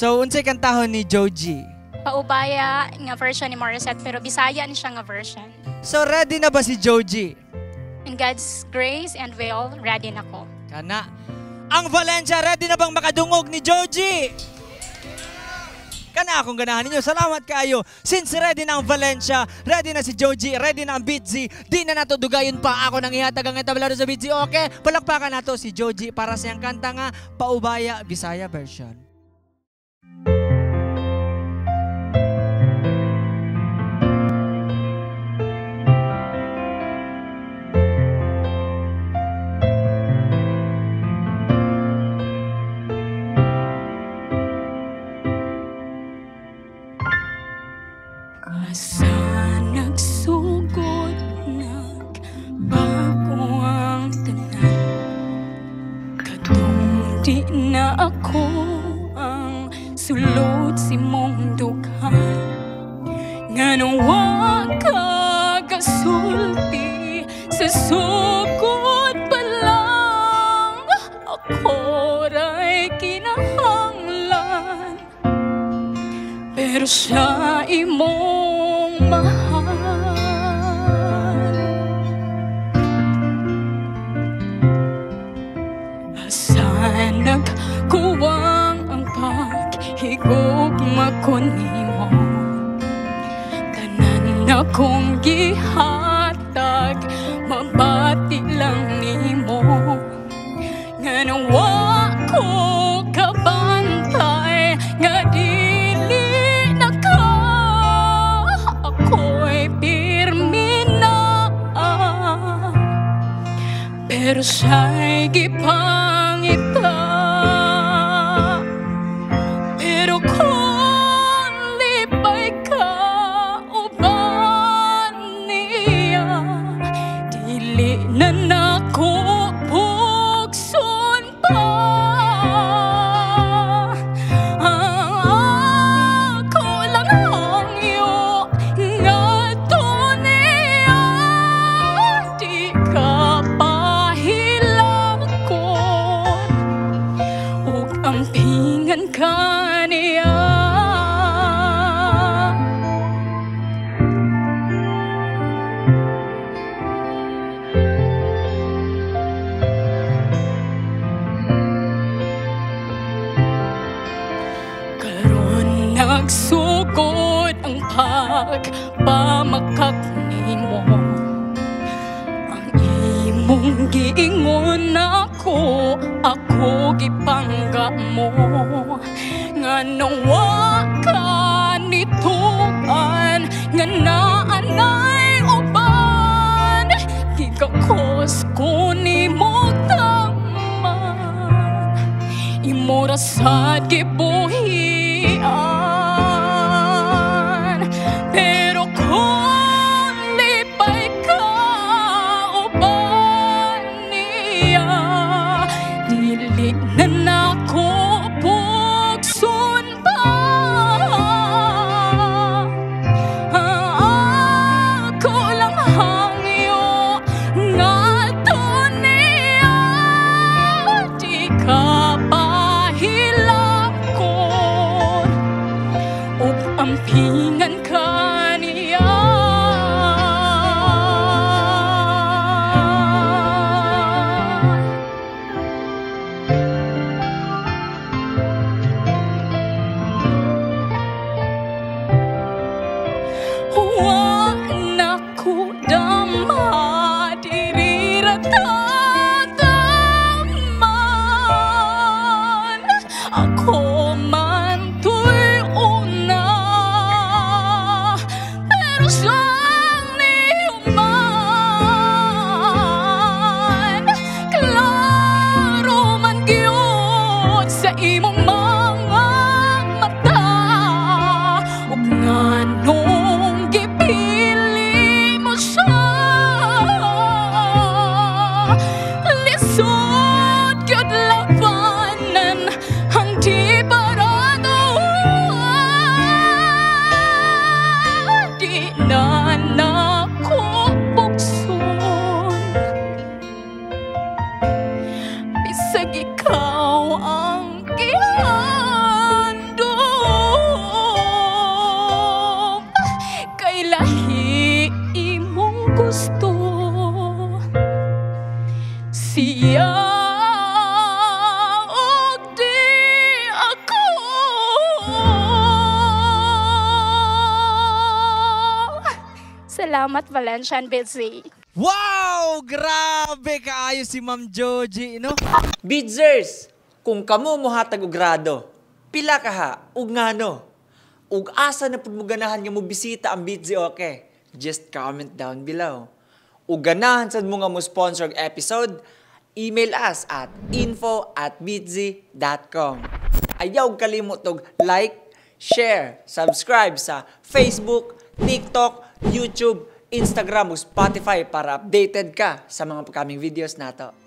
So, unsay kantahon ni Joji? Paubaya nga version ni Morissette pero Bisaya ni siya nga version. So, ready na ba si Joji? In God's grace and will, ready na ko. Kana. Ang Valencia, ready na bang makadungog ni Joji? Kana akong ganahan ninyo. Salamat kayo. Since ready na ang Valencia, ready na si Joji, ready na ang Beatzy, di na nato dugayon pa ako nang ihatag ang entablado sa Beatzy. Okay, palakpakan nato si Joji para sa iyang kanta nga Paubaya Bisaya version. Asa nagsugod nagbago ang tanan, katong di na ako ang sulod si mong dughan, nga nawa kagasulti sa sugod pa lang, ako ra'y kinahanglan, pero siya imong mahal. Asa nagkuwang ang paghigugma ko nimo, tanan akong gihatag mabati lang nimo, nga nawa ko kabantay nga dili na ka, ako'y pirmi na, pero siya'y gipangita. Pero kung lipay ka uban niya, dili na nako pugson pa. Ako lang hangyo nga niya, di ka pahilakot ug ampingan ka niya. Karon nagsugod ang pagpamakak nimo, ang imong giingon ako gipangga mo, nga nawa ka nituan, nga naanay uban, gigakos ko nimo taman, imo ra sad gibuhian. Pero kung lipay ka uban niya, dili na nako pugson pa. Ako lang hangyo nga niya, di ka pahilakot siya og di ako. Salamat, Valencia and Bitsy. Wow! Grabe kaayo si Ma'am Joji, no? Bidzers, kung kamo mohatag og grado, pila ka ha, ug ngano? Ug asa na pud mo ganahan nga mo bisita ang Bitzy, okay? Just comment down below. Ug ganahan sad mo nga mo sponsor og episode, email us at info@bitzy.com. Ayaw kalimot og like, share, subscribe sa Facebook, TikTok, YouTube, Instagram ug Spotify para updated ka sa mga upcoming videos nato.